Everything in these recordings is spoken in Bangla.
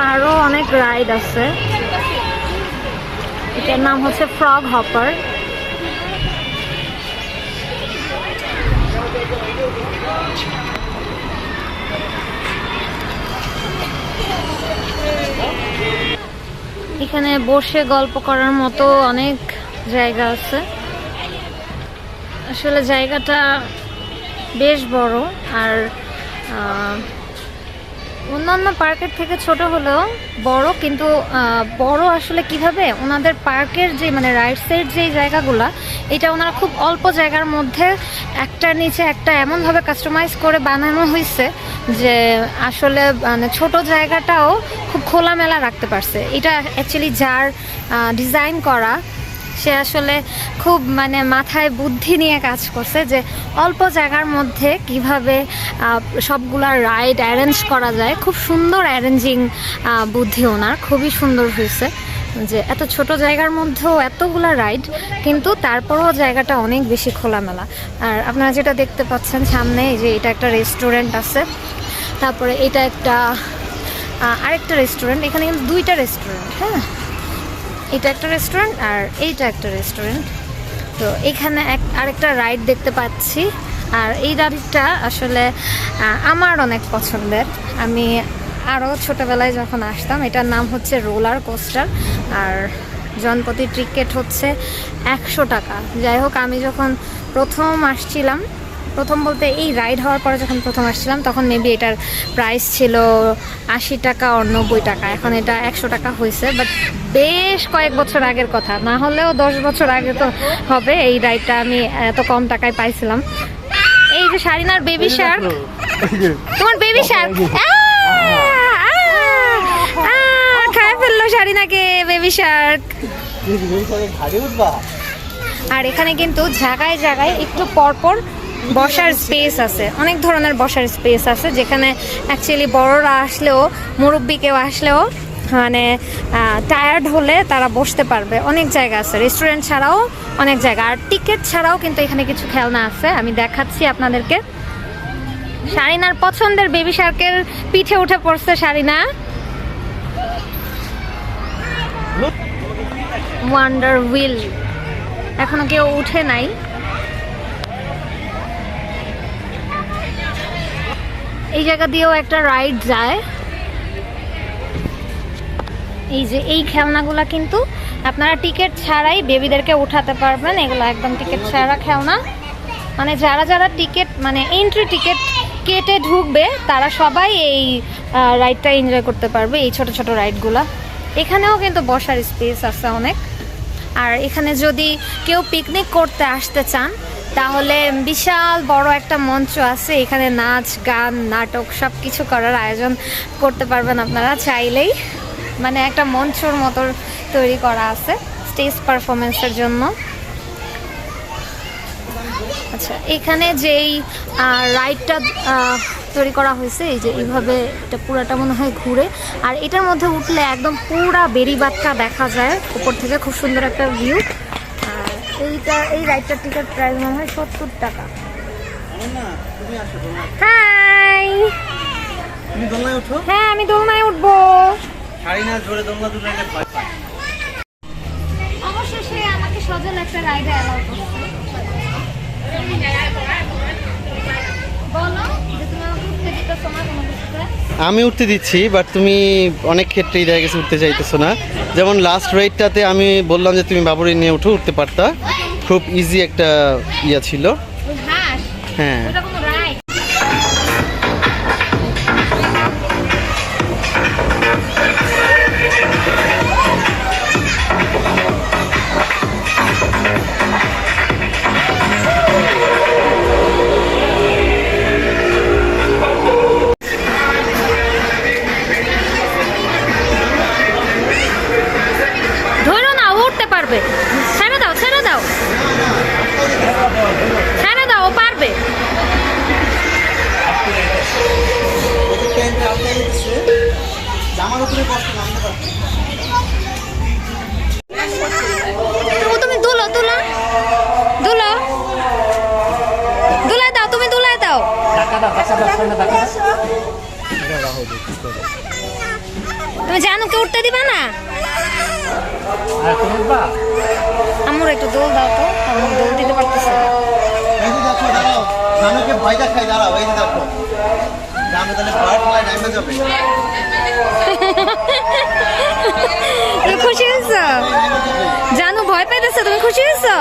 আরো অনেক রাইড আছে। এটার নাম হচ্ছে ফ্রগ হপার। এখানে বসে গল্প করার মতো অনেক জায়গা আছে। আসলে জায়গাটা বেশ বড়, আর অন্যান্য পার্কের থেকে ছোট হলেও বড়, কিন্তু বড় আসলে কিভাবে ওনাদের পার্কের যে মানে রাইডসের যে জায়গাগুলো, এটা ওনারা খুব অল্প জায়গার মধ্যে একটার নিচে একটা এমনভাবে কাস্টমাইজ করে বানানো হয়েছে যে আসলে মানে ছোট জায়গাটাও খুব খোলামেলা রাখতে পারছে। এটা অ্যাকচুয়ালি যার ডিজাইন করা, সে আসলে খুব মানে মাথায় বুদ্ধি নিয়ে কাজ করছে যে অল্প জায়গার মধ্যে কিভাবে সবগুলা রাইড অ্যারেঞ্জ করা যায়। খুব সুন্দর অ্যারেঞ্জিং বুদ্ধি ওনার, খুবই সুন্দর হয়েছে যে এত ছোট জায়গার মধ্যেও এতগুলা রাইড, কিন্তু তারপরেও জায়গাটা অনেক বেশি খোলামেলা। আর আপনারা যেটা দেখতে পাচ্ছেন সামনে, যে এটা একটা রেস্টুরেন্ট আছে, তারপরে এটা একটা আরেকটা রেস্টুরেন্ট। এখানে কিন্তু দুইটা রেস্টুরেন্ট, হ্যাঁ, এটা একটা রেস্টুরেন্ট আর এইটা একটা রেস্টুরেন্ট। তো এখানে আরেকটা রাইড দেখতে পাচ্ছি, আর এই রাইডটা আসলে আমার অনেক পছন্দের। আমি আরও ছোটোবেলায় যখন আসতাম, এটার নাম হচ্ছে রোলার কোস্টার, আর জনপ্রতি টিকিট হচ্ছে 100 টাকা। যাই হোক, আমি যখন প্রথম আসছিলাম, প্রথম বলতে এই রাইড হওয়ার পরে যখন প্রথম আসছিলাম, তখন মেবি এটার প্রাইস ছিল 80 টাকা আর 90 টাকা। এখন এটা 100 টাকা হয়েছে, বাট বেশ কয়েক বছর আগের কথা, না হলেও 10 বছর আগে তো হবে এই রাইডটা আমি এত কম টাকায় পাইছিলাম। এই যে শারিনার বেবি শার্ক, তোমার বেবি শার্ক খায় ফেললো শারিনাকে বেবি শার্ক। আর এখানে কিন্তু জায়গায় জায়গায় একটু পরপর বসার স্পেস আছে, অনেক ধরনের বসার স্পেস আছে, যেখানে অ্যাকচুয়ালি বড়রা আসলেও, মুরব্বি কেউ আসলেও মানে টায়ার্ড হলে তারা বসতে পারবে। অনেক জায়গা আছে, রেস্টুরেন্ট ছাড়াও অনেক জায়গা। আর টিকিট ছাড়াও কিন্তু এখানে কিছু খেলনা আছে, আমি দেখাচ্ছি আপনাদেরকে। শারিনার পছন্দের বেবি শার্কের পিঠে উঠে পড়ছে শারিনা। ওয়ান্ডার হুইল এখনো কেউ উঠে নাই। এই জায়গা দিয়েও একটা রাইড যায়। এই যে এই খেলনাগুলা কিন্তু আপনারা টিকিট ছাড়াই বেবিদেরকে উঠাতে পারবেন। এগুলো একদম টিকিট ছাড়া খেলনা, মানে যারা যারা টিকিট মানে এন্ট্রি টিকিট কেটে ঢুকবে তারা সবাই এই রাইডটা এনজয় করতে পারবে, এই ছোট ছোট রাইডগুলা। এখানেও কিন্তু বসার স্পেস আছে অনেক। আর এখানে যদি কেউ পিকনিক করতে আসতে চান, তাহলে বিশাল বড় একটা মঞ্চ আছে, এখানে নাচ গান নাটক সব কিছু করার আয়োজন করতে পারবেন আপনারা চাইলেই। মানে একটা মঞ্চর মতো তৈরি করা আছে স্টেজ পারফরমেন্সের জন্য। আচ্ছা, এখানে যেই রাইডটা তৈরি করা হয়েছে, এই যে এইভাবে এটা পুরাটা মনে হয় ঘুরে, আর এটার মধ্যে উঠলে একদম পুরা বেড়িবাঁধটা দেখা যায় উপর থেকে, খুব সুন্দর একটা ভিউ। আর এই রাইডটার টিকিট প্রাইস মনে হয় 70 টাকা। হাই, হ্যাঁ আমি দোলনায় উঠবো। অবশেষে আমাকে সজল একটা রাইডে অ্যালাউ করছে। আমি উঠতে দিচ্ছি, বাট তুমি অনেক ক্ষেত্রেই দেখা গেছে উঠতে চাইতেছো না। যেমন লাস্ট রাইডটাতে আমি বললাম যে তুমি বাবুরি নিয়ে উঠতে পারতা, খুব ইজি একটা ইয়া ছিল। হ্যাঁ, ছেড়ে দাও ছেড়ে দাও ছেড়ে দাও, ও পারবে। তুমি দুলো দুলো দুলো দুলাই দাও, তুমি দুলাই দাও। তুমি জানুকে উঠতে দিবা না? আর তুমি বা আমার একটু দোল দাও তো, আমি দোল দিতে পারতেছি না। এই যে দেখো দাঁড়াও, জানুকে ভয় দেখাই, দাঁড়াও এই যে দেখো জানু তাহলে বাটারফ্লাই নামে যাবে। তুমি খুশি হয়েছো? জানু ভয় পাইতেছে, তুমি খুশি হয়েছো?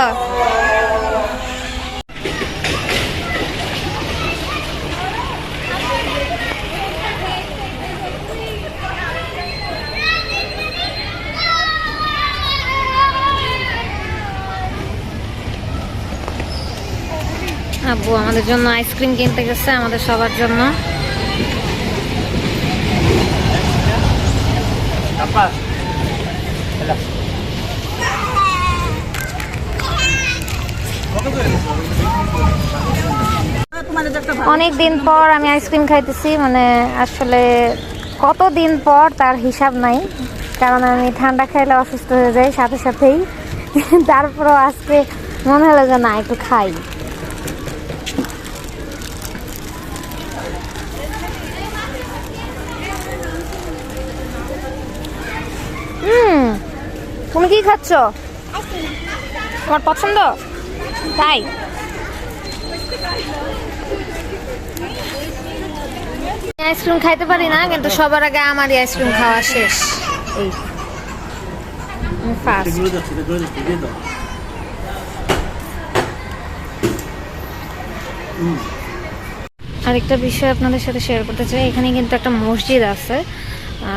আব্বু আমাদের জন্য আইসক্রিম কিনতে গেছে, আমাদের সবার জন্য। অনেক দিন পর আমি আইসক্রিম খাইতেছি, মানে আসলে কতদিন পর তার হিসাব নাই, কারণ আমি ঠান্ডা খাইলে অসুস্থ হয়ে যাই সাথে সাথেই। তারপরও আজকে মনে হলো যে না একটু খাই। তুমি কি খাচ্ছ? তোমার পছন্দ? তাই আইসক্রিম খাইতে পারি না, কিন্তু সবার আগে আমারই আইসক্রিম খাওয়া শেষ। এই ফার্স্ট। আরেকটা বিষয় আপনাদের সাথে শেয়ার করতে চাই, এখানে কিন্তু একটা মসজিদ আছে,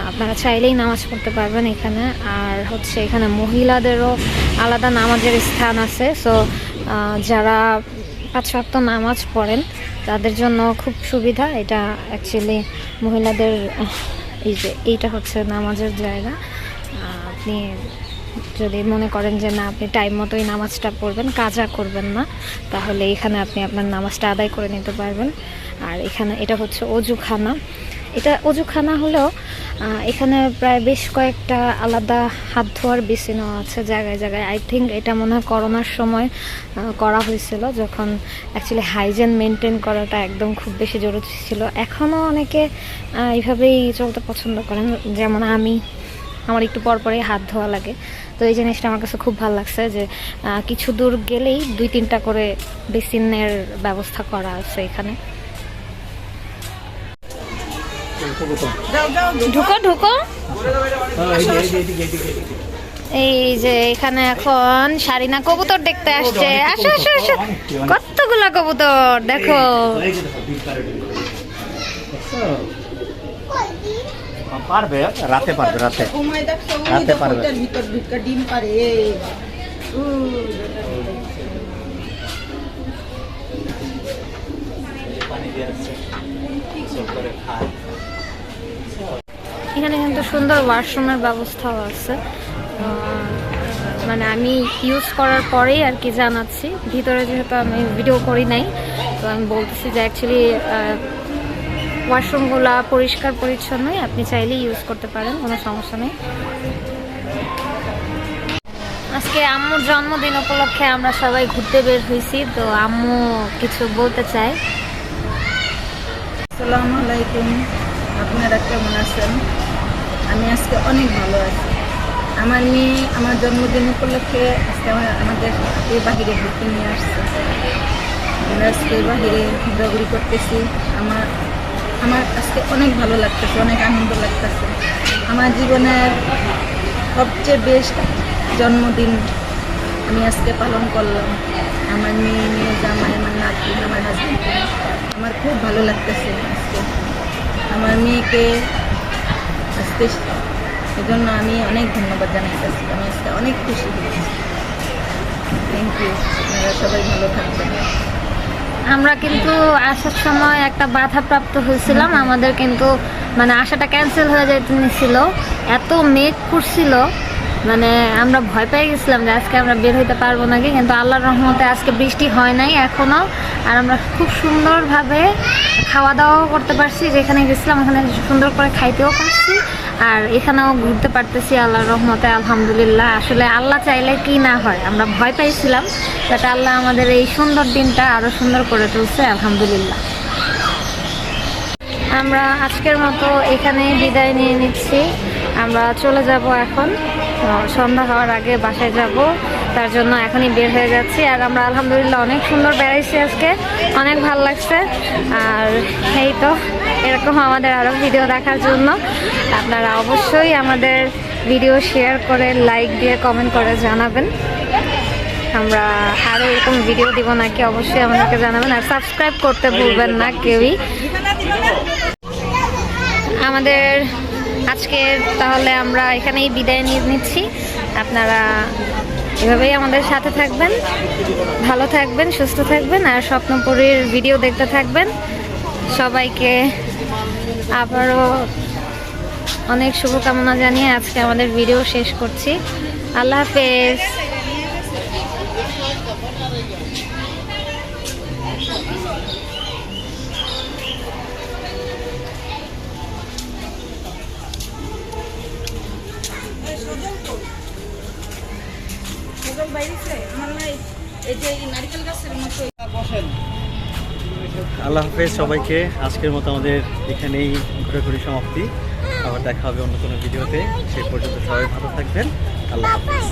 আপনারা চাইলেই নামাজ পড়তে পারবেন এখানে। আর হচ্ছে এখানে মহিলাদেরও আলাদা নামাজের স্থান আছে। সো যারা 5 ওয়াক্ত নামাজ পড়েন তাদের জন্য খুব সুবিধা এটা। অ্যাকচুয়ালি মহিলাদের এই যে এইটা হচ্ছে নামাজের জায়গা। আপনি যদি মনে করেন যে না আপনি টাইম মতোই নামাজটা পড়বেন, কাজা করবেন না, তাহলে এখানে আপনি আপনার নামাজটা আদায় করে নিতে পারবেন। আর এখানে এটা হচ্ছে অজুখানা। এটা অজুখানা হলেও এখানে প্রায় বেশ কয়েকটা আলাদা হাত ধোয়ার বেসিনও আছে জায়গায় জায়গায়। আই থিঙ্ক এটা মনে হয় করোনার সময় করা হয়েছিল, যখন অ্যাকচুয়ালি হাইজেন মেনটেন করাটা একদম খুব বেশি জরুরি ছিল। এখনও অনেকে এইভাবেই চলতে পছন্দ করেন, যেমন আমার একটু পরপরই হাত ধোয়া লাগে। তো এই জিনিসটা আমার কাছে খুব ভালো লাগছে যে কিছু দূর গেলেই 2-3টা করে বেসিনের ব্যবস্থা করা আছে এখানে। ঢুকো ঢুকো। এই যে এখানে এখন শারিনা কবুতর দেখতে আসছে। আসো আসো আসো, কতগুলা কবুতর দেখো। পারবে রাতে, পারবে রাতে, রাতে পারবে। ডিম পারে। এখানে কিন্তু সুন্দর ওয়াশরুমের ব্যবস্থাও আছে। মানে আমি ইউজ করার পরেই আর কি জানাচ্ছি, ভিতরে যেহেতু আমি ভিডিও করি নাই, তো আমি বলতেছি যে অ্যাকচুয়ালি ওয়াশরুমগুলো পরিষ্কার পরিচ্ছন্নই, আপনি চাইলেই ইউজ করতে পারেন, কোনো সমস্যা নেই। আজকে আম্মুর জন্মদিন উপলক্ষে আমরা সবাই ঘুরতে বের হয়েছি, তো আম্মু কিছু বলতে চায়। আসসালামু আলাইকুম, আপনারা কেমন আছেন? আমি আজকে অনেক ভালো আছি। আমার মেয়ে আমার জন্মদিন উপলক্ষে আজকে আমাদের এই বাহিরে ঘুরতে নিয়ে আসছে। আমরা আজকে বাহিরে ঘোরাঘুরি করতেছি। আমার আজকে অনেক ভালো লাগতেছে, অনেক আনন্দ লাগতেছে। আমার জীবনের সবচেয়ে বেস্ট জন্মদিন আমি আজকে পালন করলাম। আমার মেয়ে জামাই, আমার নাতি, আমার হাজব্যান্ড, আমার খুব ভালো লাগতেছে আজকে। আমার মেয়েকে আজকে এজন্য আমি অনেক ধন্যবাদ জানাইতেছি। আমি আজকে অনেক খুশি হয়েছি। থ্যাংক ইউ, আপনারা সবাই ভালো থাকবেন। আমরা কিন্তু আসার সময় একটা বাধাপ্রাপ্ত হয়েছিলাম, আমাদের কিন্তু মানে আসাটা ক্যান্সেল হয়ে যেতেছিল, এত মেঘ করছিল, মানে আমরা ভয় পেয়ে গেছিলাম যে আজকে আমরা বের হইতে পারবো নাকি। কিন্তু আল্লাহর রহমতে আজকে বৃষ্টি হয় নাই এখনো, আর আমরা খুব সুন্দরভাবে খাওয়া দাওয়াও করতে পারছি। যেখানে গেছিলাম ওখানে সুন্দর করে খাইতেও পারছি, আর এখানেও ঘুরতে পারতেছি আল্লাহর রহমতে, আলহামদুলিল্লাহ। আসলে আল্লাহ চাইলে কি না হয়, আমরা ভয় পাইছিলাম, বাট আল্লাহ আমাদের এই সুন্দর দিনটা আরো সুন্দর করে তুলছে, আলহামদুলিল্লাহ। আমরা আজকের মতো এখানেই বিদায় নিয়ে নিচ্ছি। আমরা চলে যাব এখন। সন্ধ্যা হওয়ার আগে বাসায় যাব, তার জন্য এখনই বের হয়ে যাচ্ছি। আর আমরা আলহামদুলিল্লাহ অনেক সুন্দর বেড়াইছি আজকে, অনেক ভালো লাগছে। আর এই তো এরকম আমাদের আরও ভিডিও দেখার জন্য আপনারা অবশ্যই আমাদের ভিডিও শেয়ার করে, লাইক দিয়ে, কমেন্ট করে জানাবেন আমরা আরও এরকম ভিডিও দিব নাকি, অবশ্যই আমাদেরকে জানাবেন। আর সাবস্ক্রাইব করতে ভুলবেন না কেউই। আমাদের আজকে তাহলে আমরা এখানেই বিদায় নিয়ে নিচ্ছি। আপনারা এভাবেই আমাদের সাথে থাকবেন, ভালো থাকবেন, সুস্থ থাকবেন, আর স্বপ্নপুরীর ভিডিও দেখতে থাকবেন। সবাইকে আবারও অনেক শুভকামনা জানিয়ে আজকে আমাদের ভিডিও শেষ করছি। আল্লাহ হাফেজ। আল্লাহ হাফেজ সবাইকে। আজকের মতো আমাদের এখানেই ঘোরাঘুরি সমাপ্তি। আবার দেখা হবে অন্য কোনো ভিডিওতে। সেই পর্যন্ত সবাই ভালো থাকবেন। আল্লাহ হাফেজ।